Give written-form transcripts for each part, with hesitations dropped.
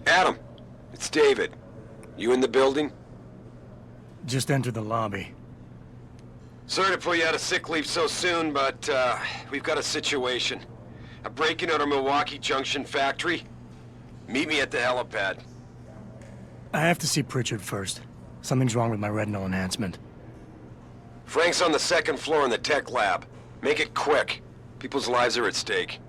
Adam, it's David. You in the building? Just entered the lobby. Sorry to pull you out of sick leave so soon, but we've got a situation. A break-in at our Milwaukee Junction factory. Meet me at the helipad. I have to see Pritchard first. Something's wrong with my retinal enhancement. Frank's on the second floor in the tech lab. Make it quick. People's lives are at stake.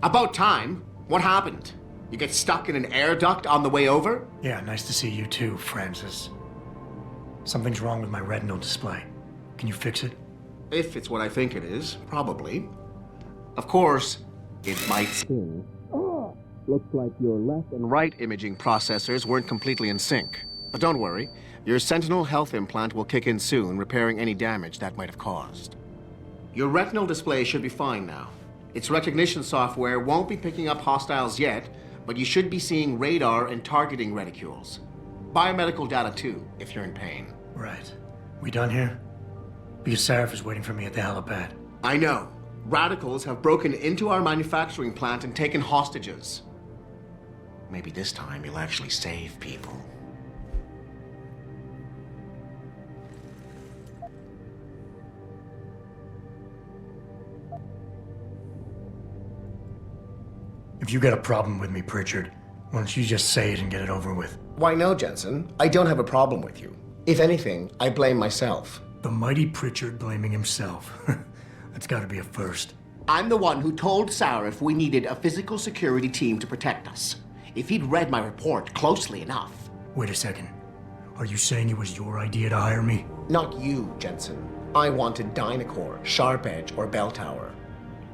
About time. What happened? You get stuck in an air duct on the way over? Yeah, nice to see you too, Francis. Something's wrong with my retinal display. Can you fix it? If it's what I think it is, probably. Of course, it might sting. Looks like your left and right imaging processors weren't completely in sync. But don't worry, your Sentinel health implant will kick in soon, repairing any damage that might have caused. Your retinal display should be fine now. Its recognition software won't be picking up hostiles yet, but you should be seeing radar and targeting reticules. Biomedical data too, if you're in pain. Right. We done here? Because Sarif is waiting for me at the helipad. I know. Radicals have broken into our manufacturing plant and taken hostages. Maybe this time you'll actually save people. If you got a problem with me, Pritchard, why don't you just say it and get it over with? Why no, Jensen? I don't have a problem with you. If anything, I blame myself. The mighty Pritchard blaming himself. That's gotta be a first. I'm the one who told Sarif we needed a physical security team to protect us. If he'd read my report closely enough. Wait a second. Are you saying it was your idea to hire me? Not you, Jensen. I wanted Dynacore, Sharp Edge, or Bell Tower.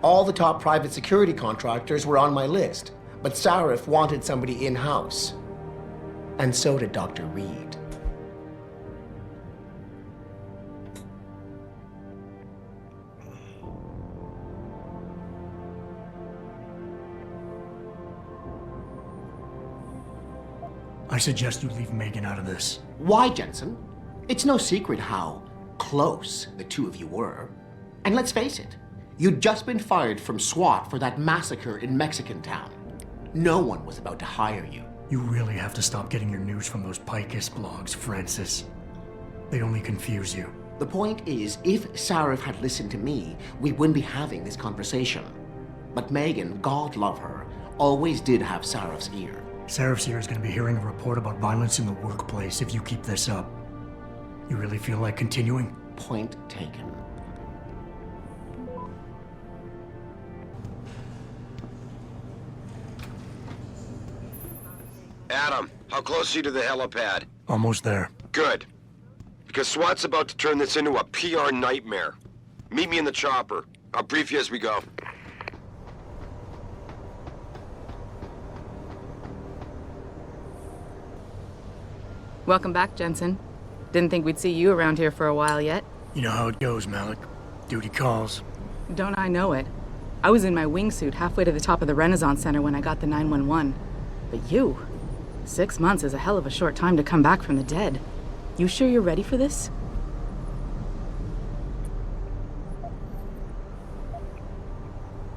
All the top private security contractors were on my list, but Sarif wanted somebody in-house. And so did Dr. Reed. I suggest you leave Megan out of this. Why, Jensen? It's no secret how close the two of you were. And let's face it, you'd just been fired from SWAT for that massacre in Mexican town. No one was about to hire you. You really have to stop getting your news from those Picus blogs, Francis. They only confuse you. The point is, if Sarif had listened to me, we wouldn't be having this conversation. But Megan, God love her, always did have Sarif's ear. Sarif's here is going to be hearing a report about violence in the workplace if you keep this up. You really feel like continuing? Point taken. Adam, how close are you to the helipad? Almost there. Good. Because SWAT's about to turn this into a PR nightmare. Meet me in the chopper. I'll brief you as we go. Welcome back, Jensen. Didn't think we'd see you around here for a while yet. You know how it goes, Malik. Duty calls. Don't I know it? I was in my wingsuit halfway to the top of the Renaissance Center when I got the 911. But you? 6 months is a hell of a short time to come back from the dead. You sure you're ready for this?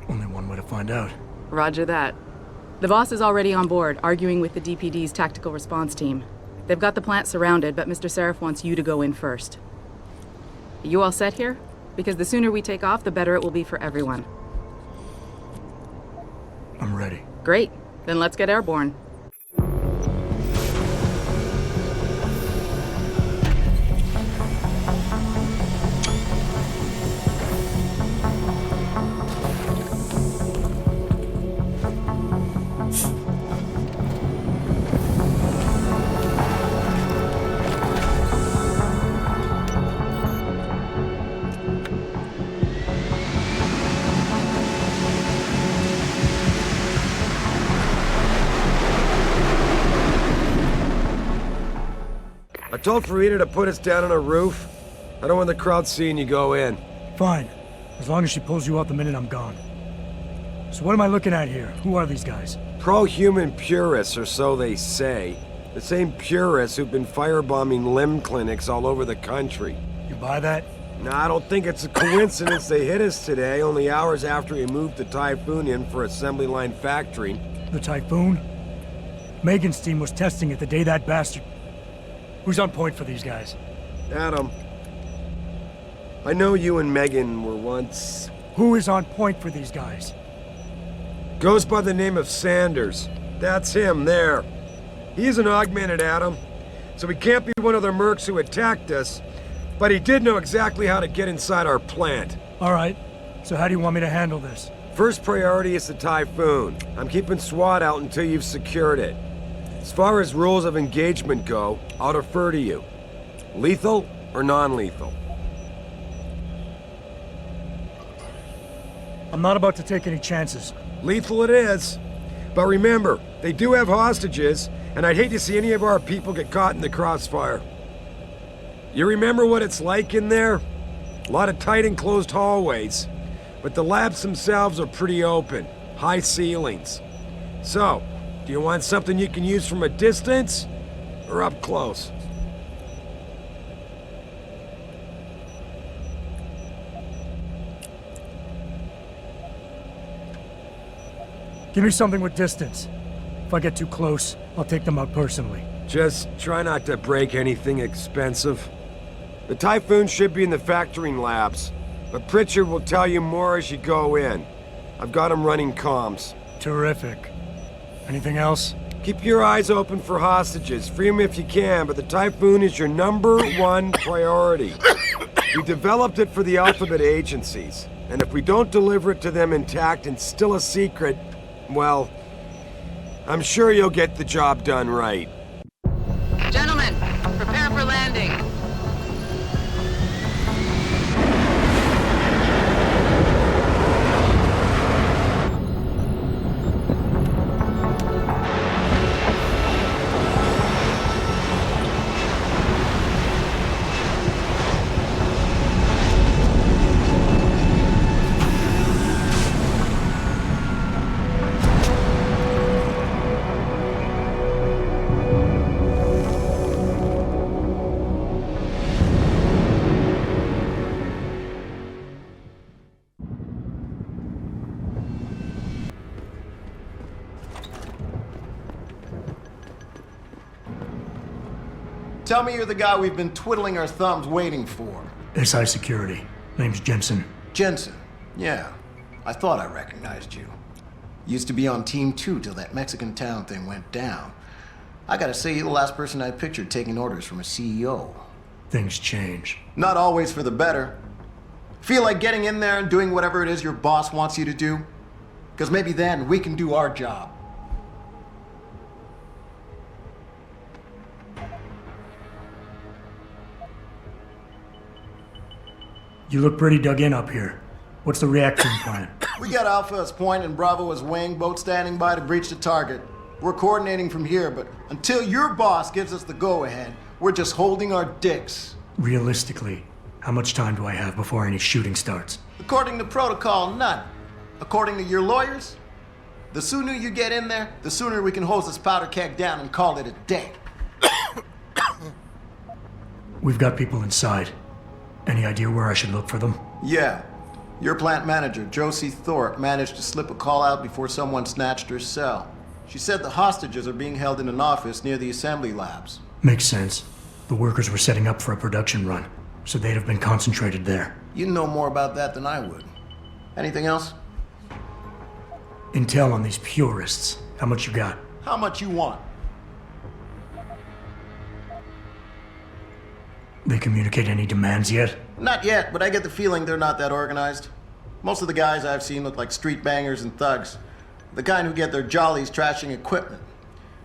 Only one way to find out. Roger that. The boss is already on board, arguing with the DPD's tactical response team. They've got the plant surrounded, but Mr. Sarif wants you to go in first. You all set here? Because the sooner we take off, the better it will be for everyone. I'm ready. Great. Then let's get airborne. I told Farida to put us down on a roof. I don't want the crowd seeing you go in. Fine. As long as she pulls you out the minute I'm gone. So what am I looking at here? Who are these guys? Pro-human purists, or so they say. The same purists who've been firebombing limb clinics all over the country. You buy that? No, I don't think it's a coincidence they hit us today, only hours after we moved the Typhoon in for assembly line factory. The Typhoon? Megan's team was testing it the day that bastard... Who's on point for these guys? Adam, I know you and Megan were once... Who is on point for these guys? Goes by the name of Sanders. That's him, there. He is an augmented, Adam, so he can't be one of the mercs who attacked us, but he did know exactly how to get inside our plant. All right, so how do you want me to handle this? First priority is the Typhoon. I'm keeping SWAT out until you've secured it. As far as rules of engagement go, I'll defer to you. Lethal or non-lethal? I'm not about to take any chances. Lethal it is. But remember, they do have hostages, and I'd hate to see any of our people get caught in the crossfire. You remember what it's like in there? A lot of tight enclosed hallways, but the labs themselves are pretty open, high ceilings. So, do you want something you can use from a distance, or up close? Give me something with distance. If I get too close, I'll take them out personally. Just try not to break anything expensive. The Typhoon should be in the factoring labs, but Pritchard will tell you more as you go in. I've got him running comms. Terrific. Anything else? Keep your eyes open for hostages. Free them if you can, but the Typhoon is your #1 priority. We developed it for the Alphabet agencies, and if we don't deliver it to them intact and still a secret, well, I'm sure you'll get the job done right. Gentlemen, prepare for landing. Tell me you're the guy we've been twiddling our thumbs waiting for. SI Security. Name's Jensen. Jensen. Yeah. I thought I recognized you. Used to be on Team 2 till that Mexican town thing went down. I gotta say, you're the last person I pictured taking orders from a CEO. Things change. Not always for the better. Feel like getting in there and doing whatever it is your boss wants you to do? Because maybe then we can do our job. You look pretty dug in up here. What's the reaction plan? We got Alpha as point and Bravo as wing, both standing by to breach the target. We're coordinating from here, but until your boss gives us the go-ahead, we're just holding our dicks. Realistically, how much time do I have before any shooting starts? According to protocol, none. According to your lawyers, the sooner you get in there, the sooner we can hose this powder keg down and call it a day. We've got people inside. Any idea where I should look for them? Yeah. Your plant manager, Josie Thorpe, managed to slip a call out before someone snatched her cell. She said the hostages are being held in an office near the assembly labs. Makes sense. The workers were setting up for a production run, so they'd have been concentrated there. You know more about that than I would. Anything else? Intel on these purists. How much you got? How much you want? They communicate any demands yet? Not yet, but I get the feeling they're not that organized. Most of the guys I've seen look like street bangers and thugs. The kind who get their jollies trashing equipment.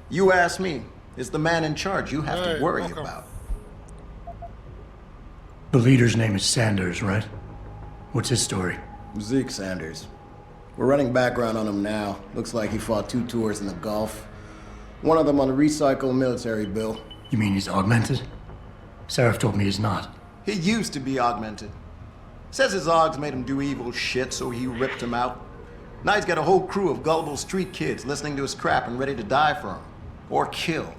You ask me, it's the man in charge you have to worry about. The leader's name is Sanders, right? What's his story? Zeke Sanders. We're running background on him now. Looks like he fought 2 tours in the Gulf. One of them on a recycled military bill. You mean he's augmented? Sarif told me he's not. He used to be augmented. Says his augs made him do evil shit, so he ripped him out. Now he's got a whole crew of gullible street kids listening to his crap and ready to die for him. Or kill.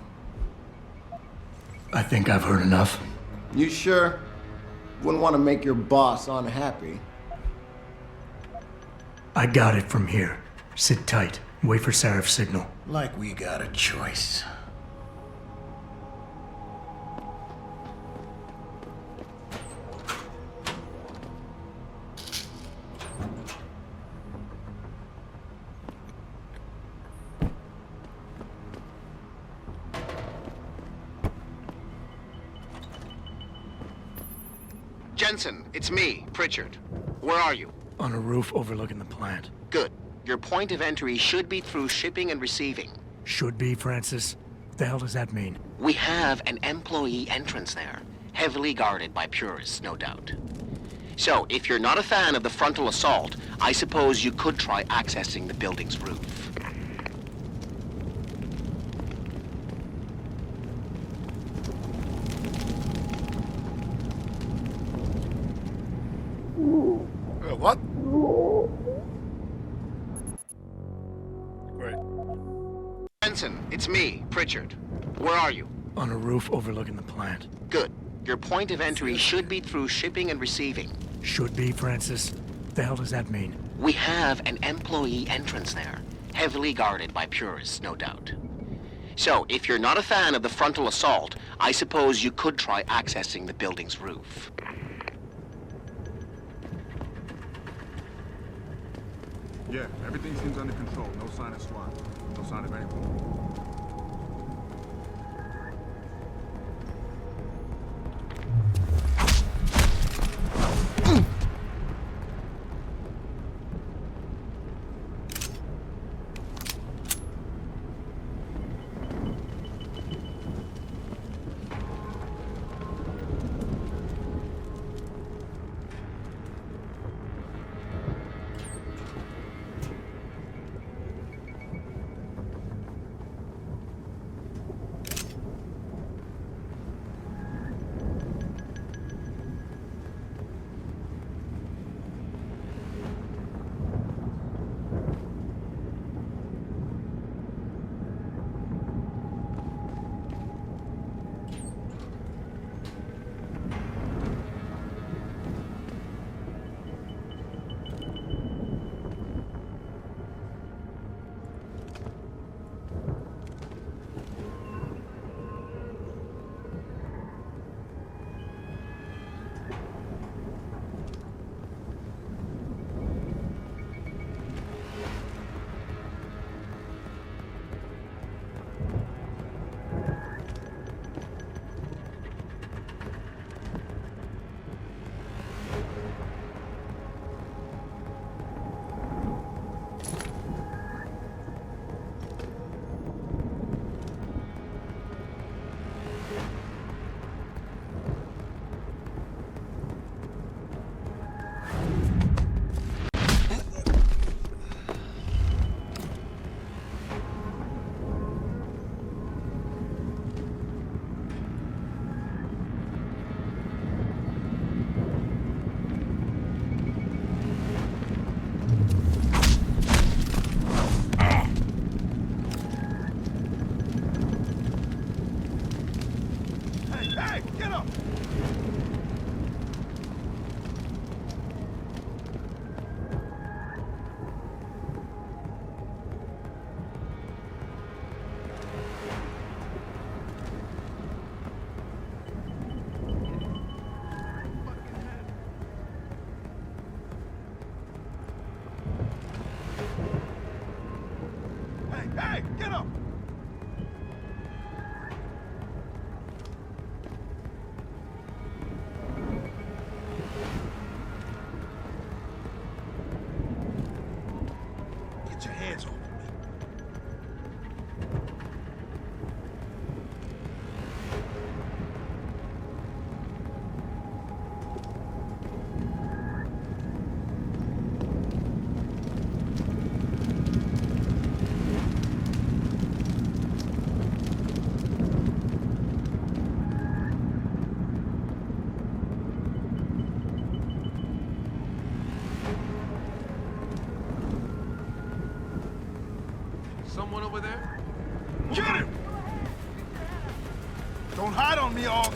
I think I've heard enough. You sure? Wouldn't want to make your boss unhappy. I got it from here. Sit tight. Wait for Sarif's signal. Like we got a choice. Jensen, it's me, Pritchard. Where are you? On a roof overlooking the plant. Good. Your point of entry should be through shipping and receiving. Should be, Francis. What the hell does that mean? We have an employee entrance there, heavily guarded by purists, no doubt. So, if you're not a fan of the frontal assault, I suppose you could try accessing the building's roof. What? Great. Jensen, it's me, Pritchard. Where are you? On a roof overlooking the plant. Good. Your point of entry should be through shipping and receiving. Should be, Francis. What the hell does that mean? We have an employee entrance there, heavily guarded by purists, no doubt. So, if you're not a fan of the frontal assault, I suppose you could try accessing the building's roof. Yeah, everything seems under control. No sign of SWAT. No sign of anything. Hey, get up! Get your hands off of me. Someone over there? Get him! Don't hide on me, Aug.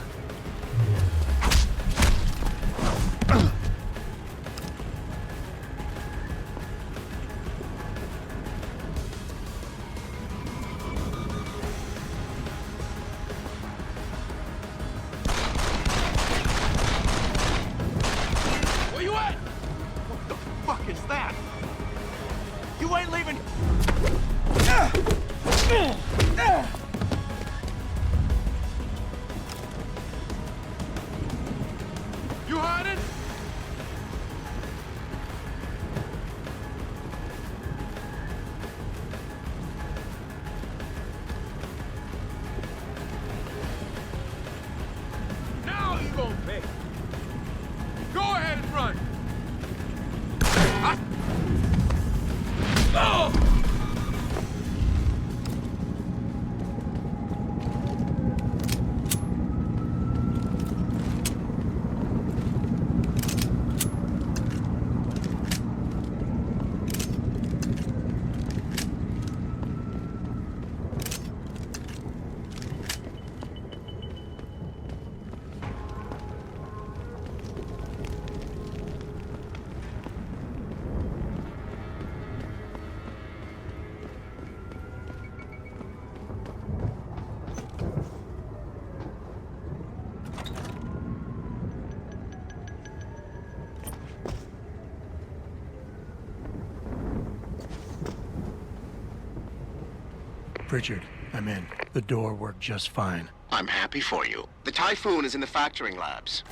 Pritchard, I'm in. The door worked just fine. I'm happy for you. The Typhoon is in the factoring labs.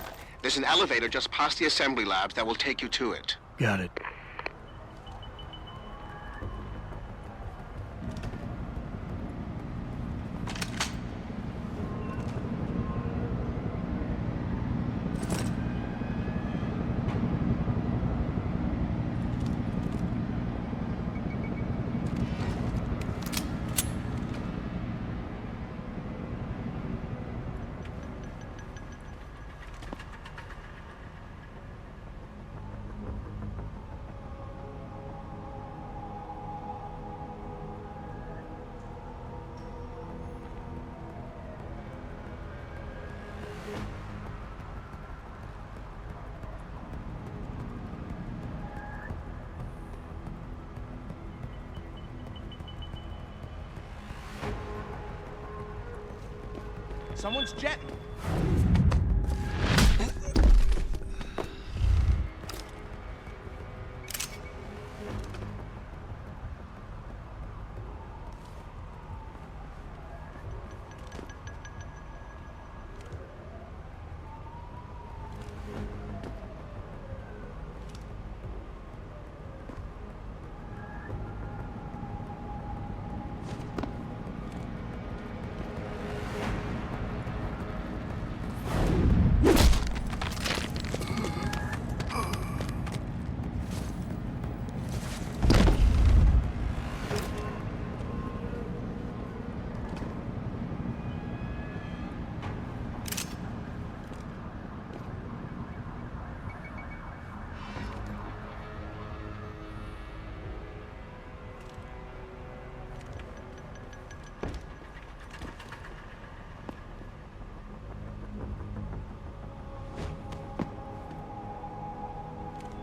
There's an elevator just past the assembly labs that will take you to it. Got it. Someone's jetting.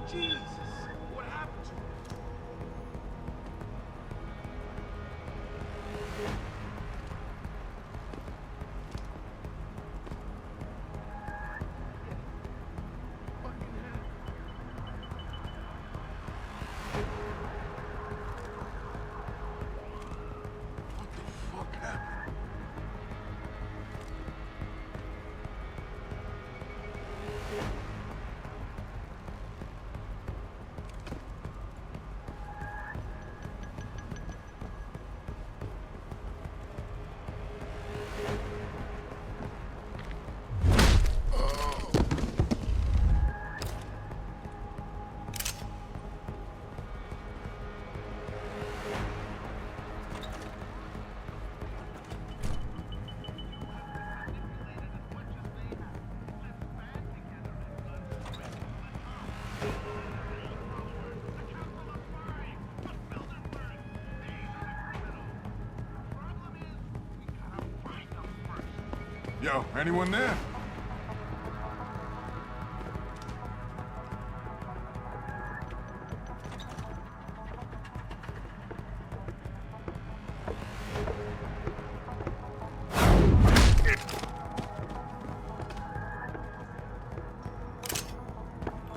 Jesus, what happened to him? What the fuck happened? Yo, anyone there?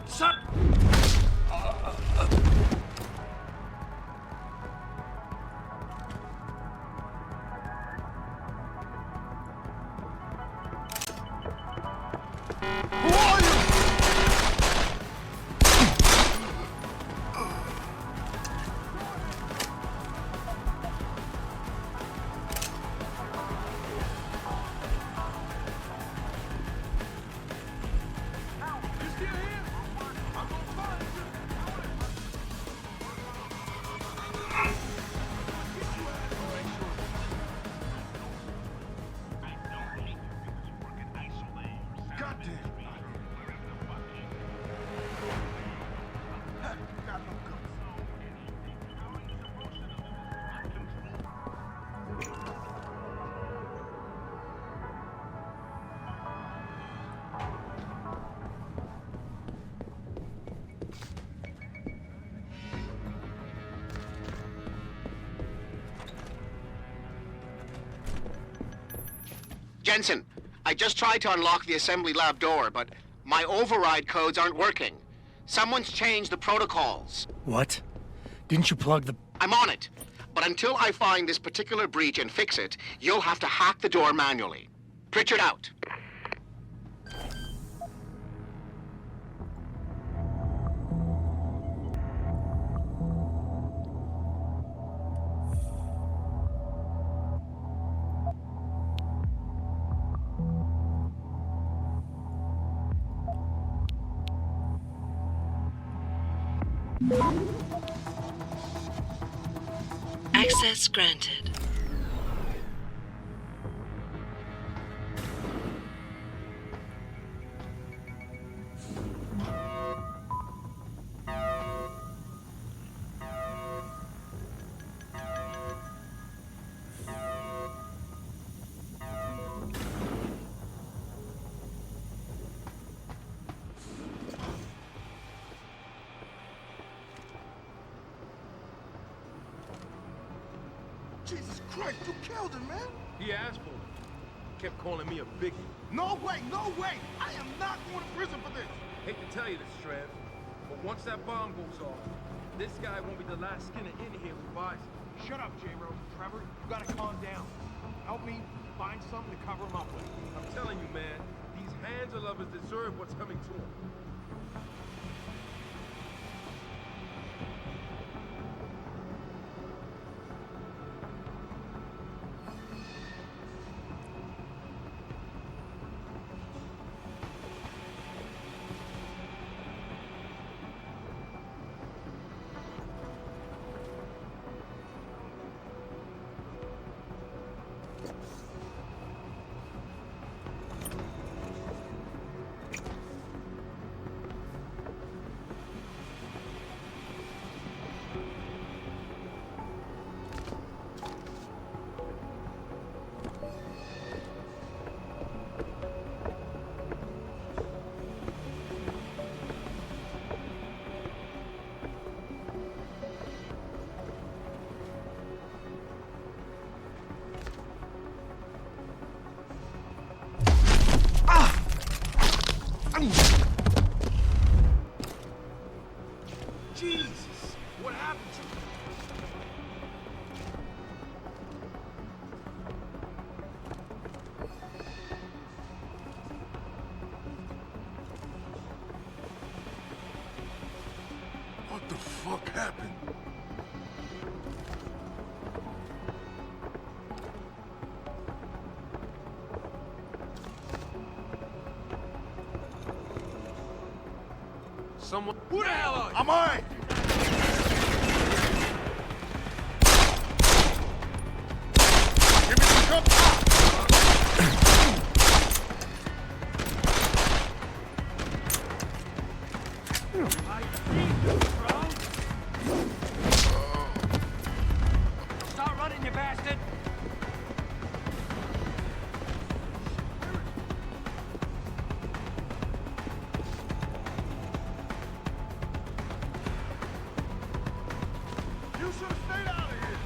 Son! Jensen, I just tried to unlock the assembly lab door, but my override codes aren't working. Someone's changed the protocols. What? Didn't you plug the... I'm on it. But until I find this particular breach and fix it, you'll have to hack the door manually. Pritchard out. Access granted. Jesus Christ, you killed him, man! He asked for it. Kept calling me a biggie. No way, no way! I am not going to prison for this! Hate to tell you this, Trev, but once that bomb goes off, this guy won't be the last skinner in here who buys it. Shut up, J-Ro. Trevor, you gotta calm down. Help me find something to cover him up with. I'm telling you, man, these hands of lovers deserve what's coming to them. Jesus, what happened to him? What the fuck happened? Someone... Who the hell are you? I'm alright! Give me some cover! I see you, bro! Start running, you bastard! You should have stayed out of here!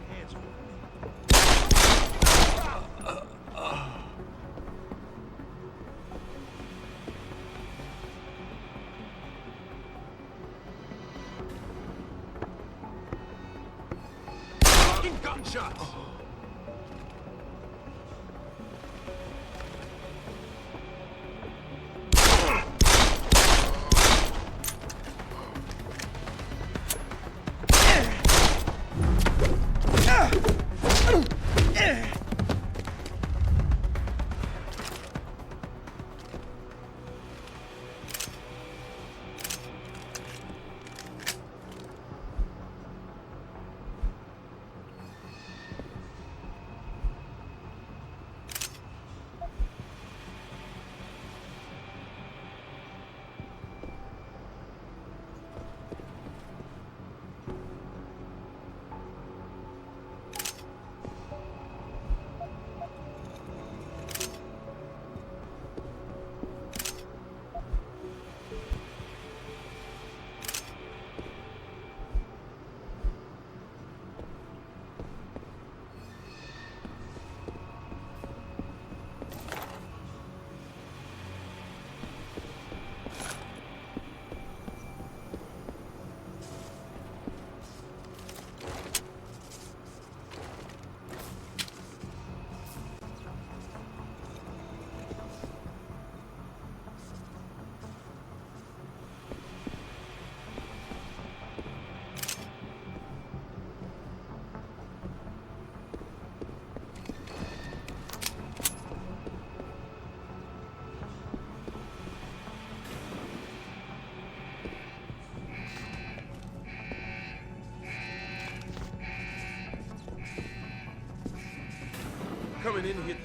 Hands off. Fucking gunshots!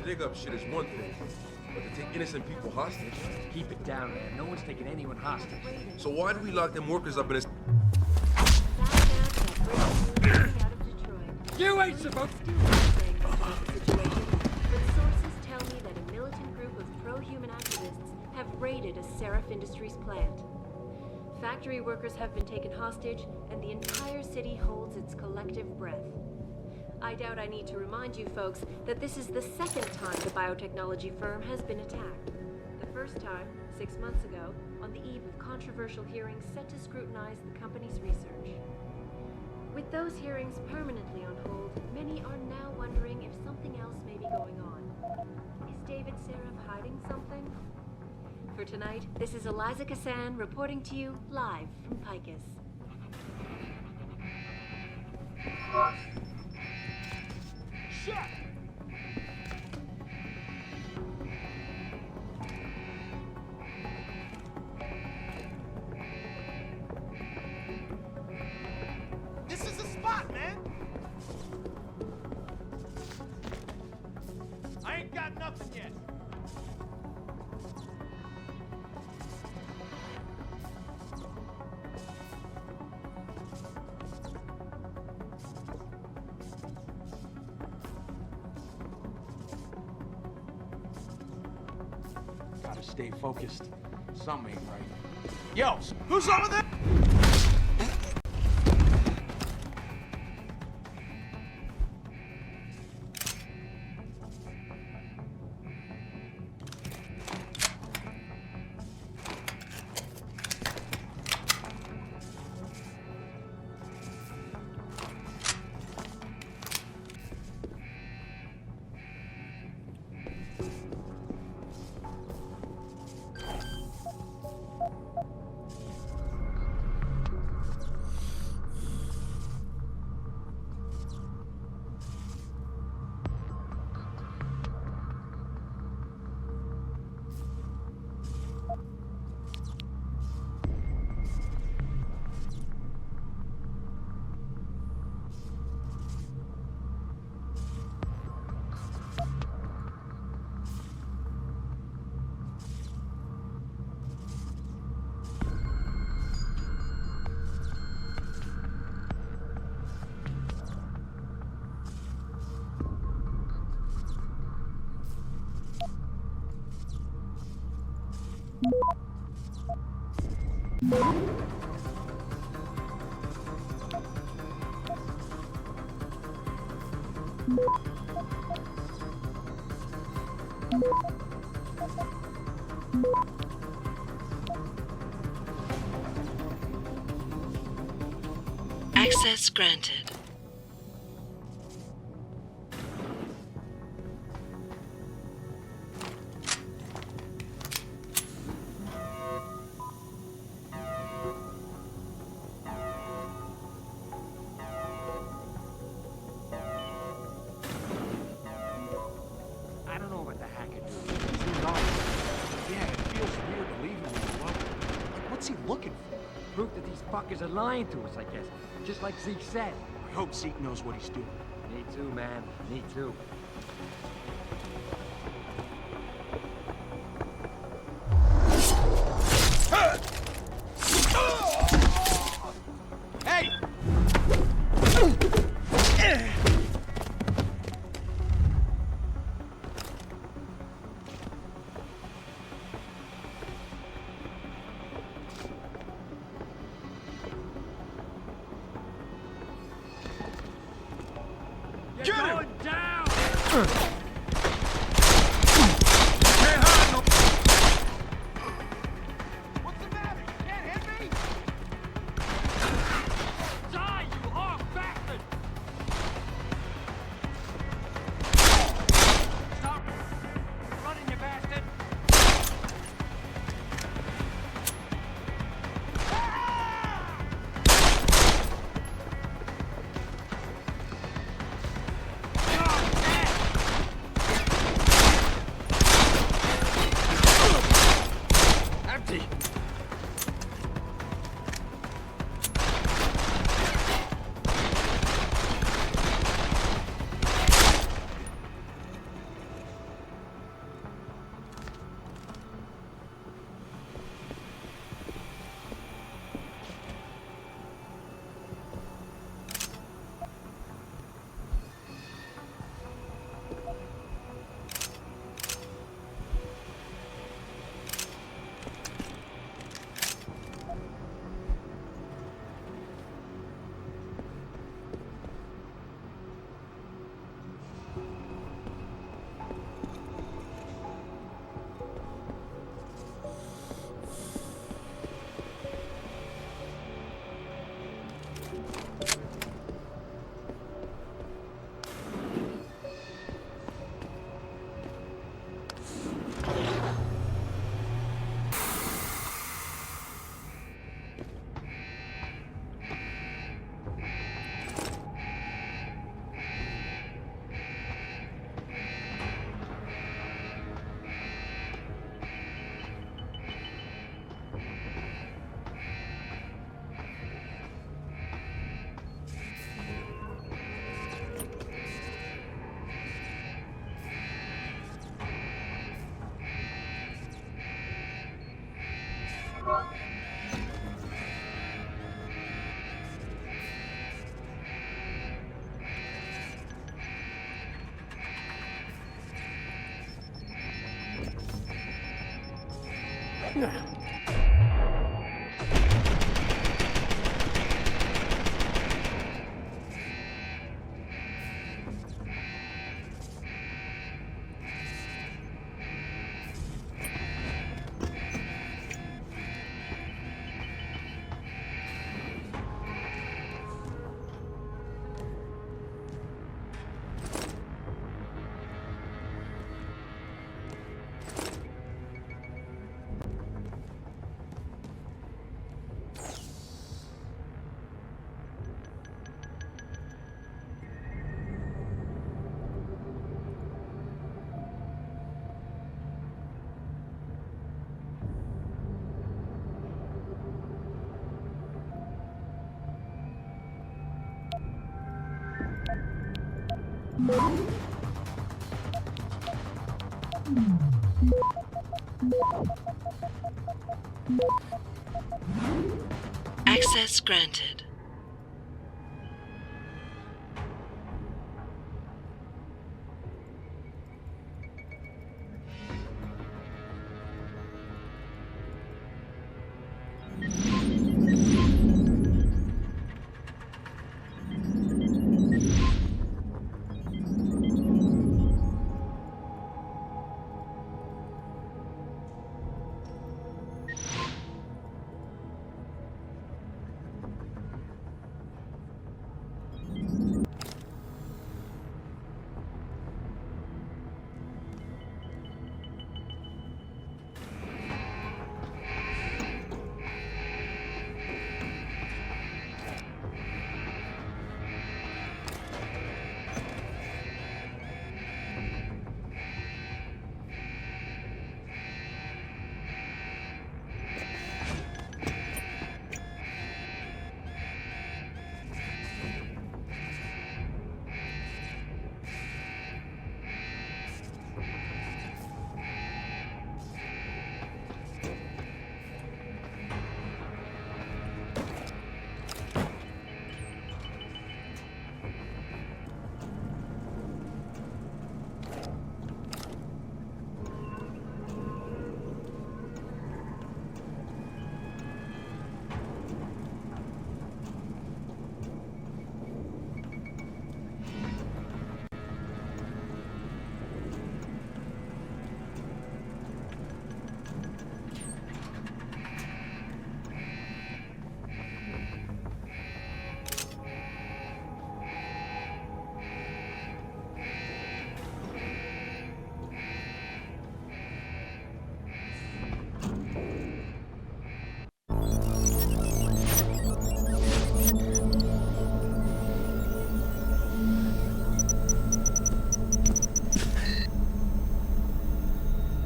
dig-up shit is one thing, but to take innocent people hostage? Keep it down, man. No one's taking anyone hostage. So why do we lock them workers up in a... You ain't supposed to... But sources tell me that a militant group of pro-human activists have raided a Sarif Industries plant. Factory workers have been taken hostage, and the entire city holds its collective breath. I doubt I need to remind you folks that this is the second time the biotechnology firm has been attacked. The first time, 6 months ago, on the eve of controversial hearings set to scrutinize the company's research. With those hearings permanently on hold, many are now wondering if something else may be going on. Is David Sarif hiding something? For tonight, this is Eliza Kassan reporting to you live from Picus. Shit! This is the spot, man! I ain't got nothing yet. Gotta stay focused. Something ain't right. Yo, who's over there? Access granted. I don't know what the hacker did. It seems off. Yeah, it feels weird to leave him alone. Like, what's he looking for? Proof that these fuckers are lying to us, I guess. Just like Zeke said. I hope Zeke knows what he's doing. Me too, man. Me too. Hey! You're going down! What's the matter? You can't hit me? Die, you off bastard! Stop! Running, you bastard! You're dead! Access granted.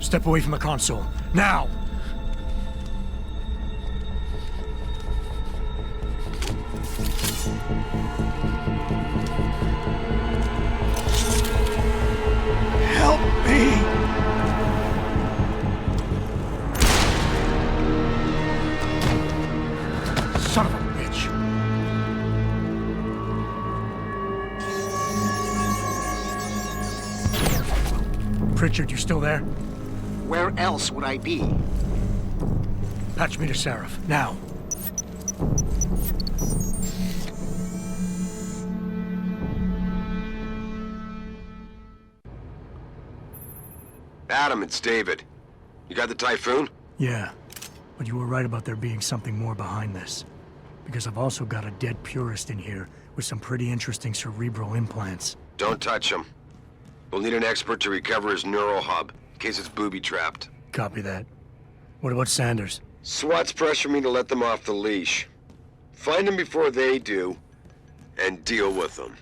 Step away from the console. Now! Help me! Son of a bitch! Pritchard, you still there? Where else would I be? Patch me to Sarif, now. Adam, it's David. You got the Typhoon? Yeah, but you were right about there being something more behind this. Because I've also got a dead purist in here with some pretty interesting cerebral implants. Don't touch him. We'll need an expert to recover his neural hub, in case it's booby-trapped. Copy that. What about Sanders? SWAT's pressure me to let them off the leash. Find them before they do, and deal with them.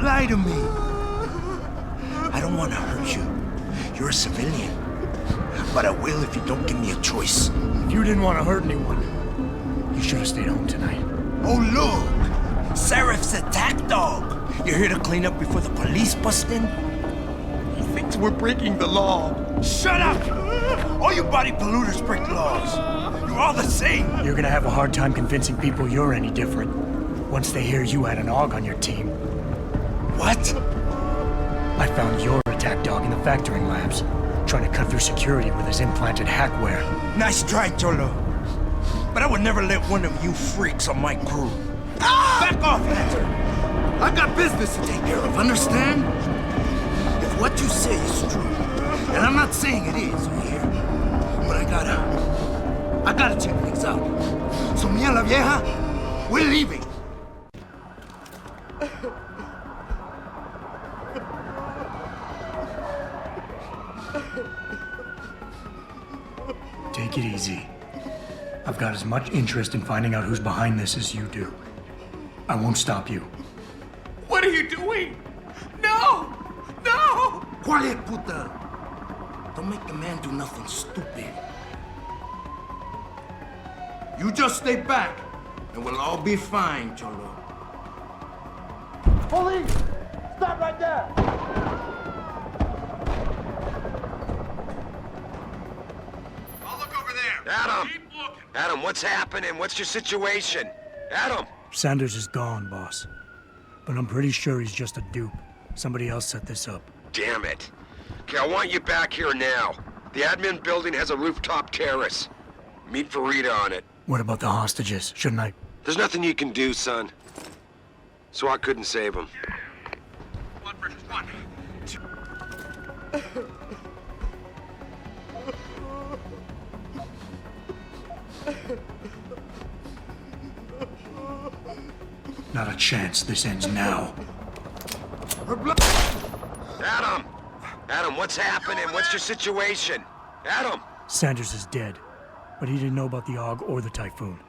lie to me. I don't want to hurt you. You're a civilian. But I will if you don't give me a choice. If you didn't want to hurt anyone, you should have stayed home tonight. Oh, look! Sarif's attack dog. You're here to clean up before the police bust in? He thinks we're breaking the law. Shut up! All you body polluters break laws. You're all the same. You're gonna have a hard time convincing people you're any different once they hear you had an AUG on your team. What? I found your attack dog in the factoring labs, trying to cut through security with his implanted hackware. Nice try, Cholo. But I would never let one of you freaks on my crew. Ah! Back off, Hunter! I got business to take care of, understand? If what you say is true, and I'm not saying it is here, but I gotta check things out. So me and la vieja, we're leaving. Take it easy. I've got as much interest in finding out who's behind this as you do. I won't stop you. What are you doing? No! No! Quiet, puta! Don't make the man do nothing stupid. You just stay back, and we'll all be fine, Cholo. Police! Stop right there! I'll look over there. Adam! Keep looking. Adam, what's happening? What's your situation? Adam! Sanders is gone, boss. But I'm pretty sure he's just a dupe. Somebody else set this up. Damn it. Okay, I want you back here now. The admin building has a rooftop terrace. Meet Farida on it. What about the hostages? Shouldn't I? There's nothing you can do, son. So I couldn't save them. 1 versus 1. Not a chance this ends now. Adam! Adam, what's happening? What's your situation? Adam! Sanders is dead, but he didn't know about the AUG or the Typhoon.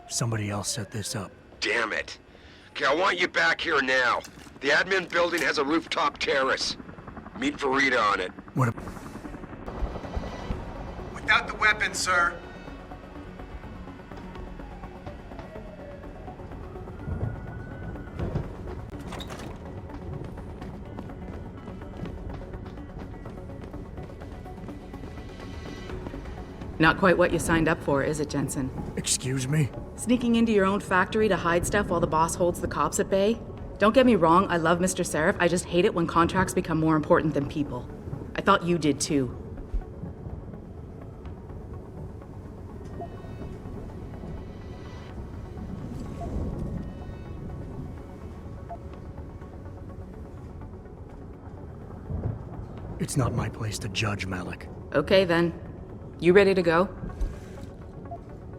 Somebody else set this up. Damn it. Okay, I want you back here now. The admin building has a rooftop terrace. Meet Farida on it. What? Without the weapon, sir. Not quite what you signed up for, is it, Jensen? Excuse me? Sneaking into your own factory to hide stuff while the boss holds the cops at bay? Don't get me wrong, I love Mr. Sarif. I just hate it when contracts become more important than people. I thought you did too. It's not my place to judge, Malik. Okay then. You ready to go?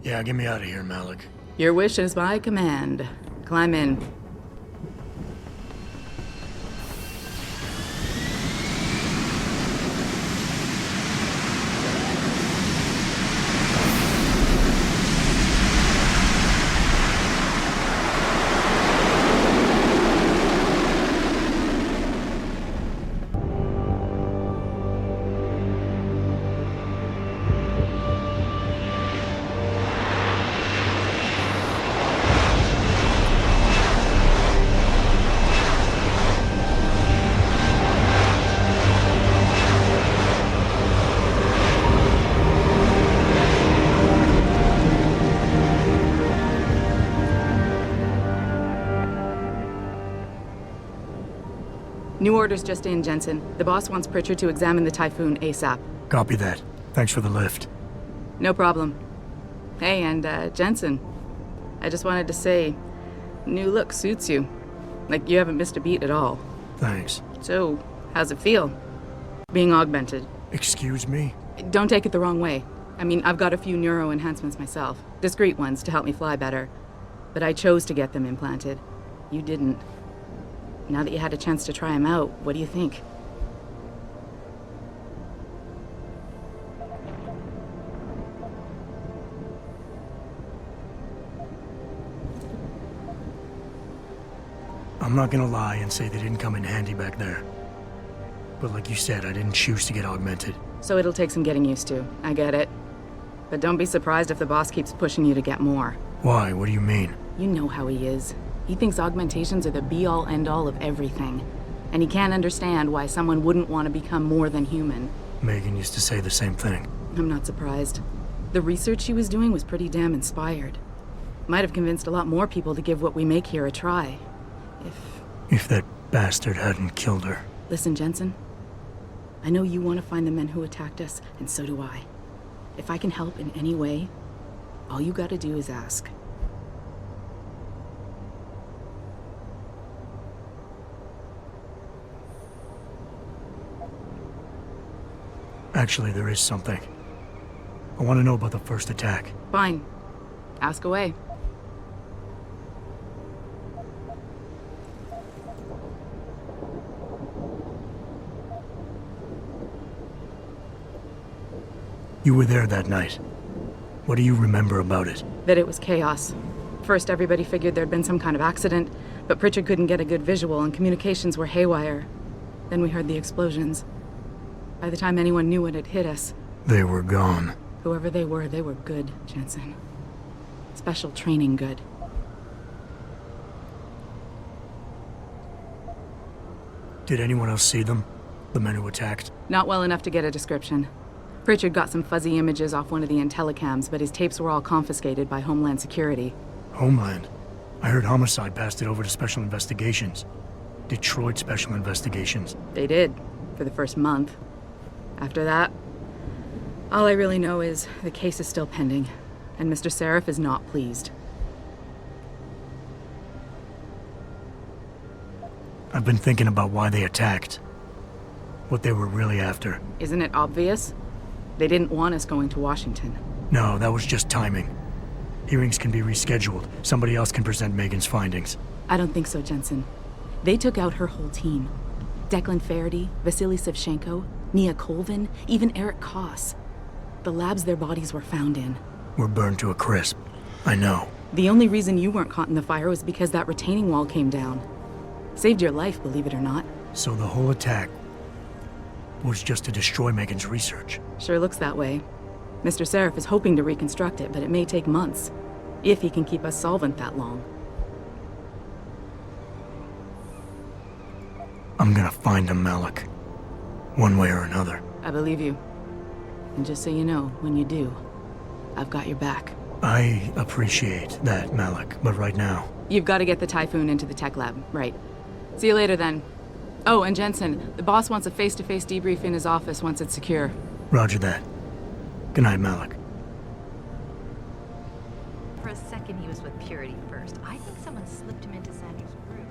Yeah, get me out of here, Malik. Your wish is my command. Climb in. New orders just in, Jensen. The boss wants Pritchard to examine the Typhoon ASAP. Copy that. Thanks for the lift. No problem. Hey, and Jensen, I just wanted to say, new look suits you. Like you haven't missed a beat at all. Thanks. So, how's it feel? Being augmented? Excuse me? Don't take it the wrong way. I mean, I've got a few neuro enhancements myself. Discreet ones to help me fly better. But I chose to get them implanted. You didn't. Now that you had a chance to try them out, what do you think? I'm not gonna lie and say they didn't come in handy back there. But like you said, I didn't choose to get augmented. So it'll take some getting used to. I get it. But don't be surprised if the boss keeps pushing you to get more. Why? What do you mean? You know how he is. He thinks augmentations are the be-all, end-all of everything. And he can't understand why someone wouldn't want to become more than human. Megan used to say the same thing. I'm not surprised. The research she was doing was pretty damn inspired. Might have convinced a lot more people to give what we make here a try. If that bastard hadn't killed her. Listen, Jensen. I know you want to find the men who attacked us, and so do I. If I can help in any way, all you gotta do is ask. Actually, there is something. I want to know about the first attack. Fine. Ask away. You were there that night. What do you remember about it? That it was chaos. First, everybody figured there'd been some kind of accident, but Pritchard couldn't get a good visual and communications were haywire. Then we heard the explosions. By the time anyone knew what had hit us... They were gone. Whoever they were good, Jensen. Special training good. Did anyone else see them? The men who attacked? Not well enough to get a description. Pritchard got some fuzzy images off one of the intellicams, but his tapes were all confiscated by Homeland Security. Homeland? I heard Homicide passed it over to Special Investigations. Detroit Special Investigations. They did, for the first month. After that, all I really know is the case is still pending, and Mr. Sarif is not pleased. I've been thinking about why they attacked. What they were really after. Isn't it obvious? They didn't want us going to Washington. No, that was just timing. Hearings can be rescheduled. Somebody else can present Megan's findings. I don't think so, Jensen. They took out her whole team. Declan Faraday, Vasily Savchenko, Nia Colvin, even Eric Koss. The labs their bodies were found in. Were burned to a crisp. I know. The only reason you weren't caught in the fire was because that retaining wall came down. Saved your life, believe it or not. So the whole attack was just to destroy Megan's research. Sure looks that way. Mr. Sarif is hoping to reconstruct it, but it may take months. If he can keep us solvent that long. I'm gonna find him, Malik. One way or another. I believe you. And just so you know, when you do, I've got your back. I appreciate that, Malik, but right now... You've got to get the Typhoon into the tech lab, right. See you later, then. Oh, and Jensen, the boss wants a face-to-face debrief in his office once it's secure. Roger that. Good night, Malik. For a second, he was with Purity first. I think someone slipped him into Sandy's roof.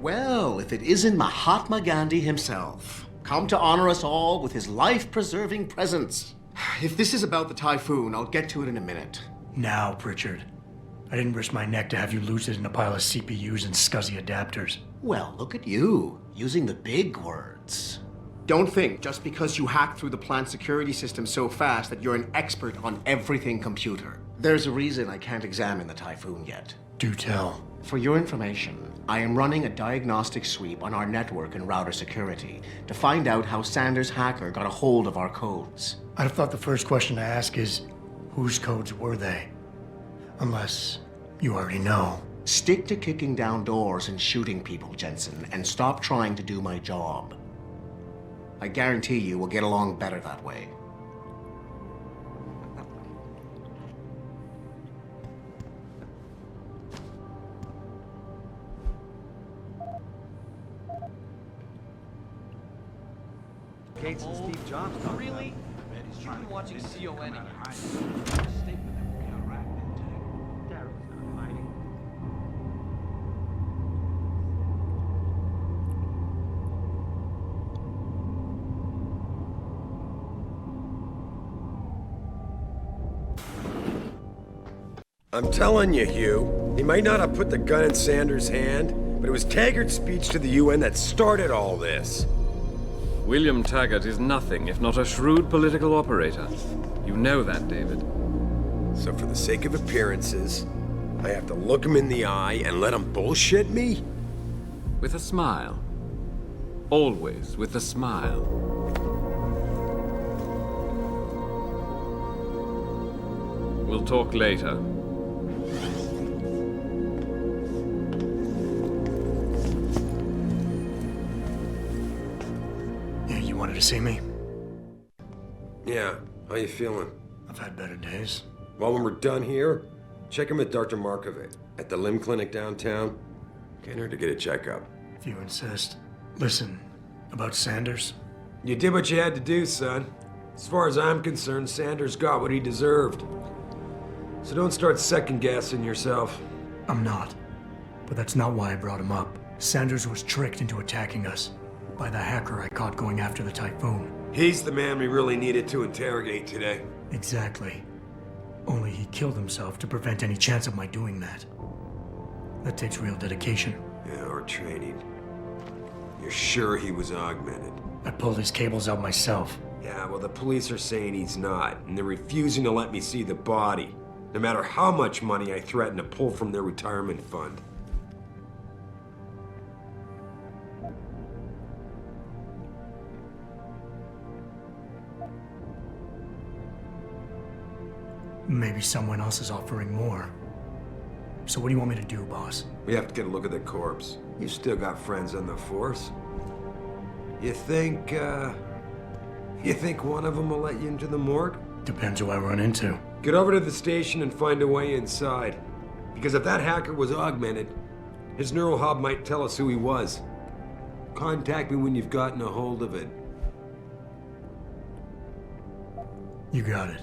Well, if it isn't Mahatma Gandhi himself, come to honor us all with his life-preserving presence. If this is about the Typhoon, I'll get to it in a minute. Now, Pritchard. I didn't risk my neck to have you lose it in a pile of CPUs and scuzzy adapters. Well, look at you, using the big words. Don't think just because you hacked through the plant security system so fast that you're an expert on everything computer. There's a reason I can't examine the Typhoon yet. Do tell. For your information, I am running a diagnostic sweep on our network and router security to find out how Sanders' hacker got a hold of our codes. I'd have thought the first question to ask is, whose codes were they? Unless you already know. Stick to kicking down doors and shooting people, Jensen, and stop trying to do my job. I guarantee you we'll get along better that way. Gates and Steve Jobs talking Really? You've been watching CON again. Daryl's not hiding. I'm telling you, Hugh, he might not have put the gun in Sanders' hand, but it was Taggart's speech to the UN that started all this. William Taggart is nothing if not a shrewd political operator. You know that, David. So for the sake of appearances, I have to look him in the eye and let him bullshit me? With a smile. Always with a smile. We'll talk later. Yeah, you wanted to see me? Yeah, how you feeling? I've had better days. Well, when we're done here, check him at Dr. Markovic at the limb clinic downtown. Can't hurt to get a checkup. If you insist. Listen, about Sanders? You did what you had to do, son. As far as I'm concerned, Sanders got what he deserved. So don't start second-guessing yourself. I'm not. But that's not why I brought him up. Sanders was tricked into attacking us by the hacker I caught going after the Typhoon. He's the man we really needed to interrogate today. Exactly. Only he killed himself to prevent any chance of my doing that. That takes real dedication. Yeah, or training. You're sure he was augmented? I pulled his cables out myself. Yeah, well, the police are saying he's not, and they're refusing to let me see the body, no matter how much money I threaten to pull from their retirement fund. Maybe someone else is offering more. So what do you want me to do, boss? We have to get a look at the corpse. You've still got friends on the force. You think one of them will let you into the morgue? Depends who I run into. Get over to the station and find a way inside. Because if that hacker was augmented, his neural hub might tell us who he was. Contact me when you've gotten a hold of it. You got it.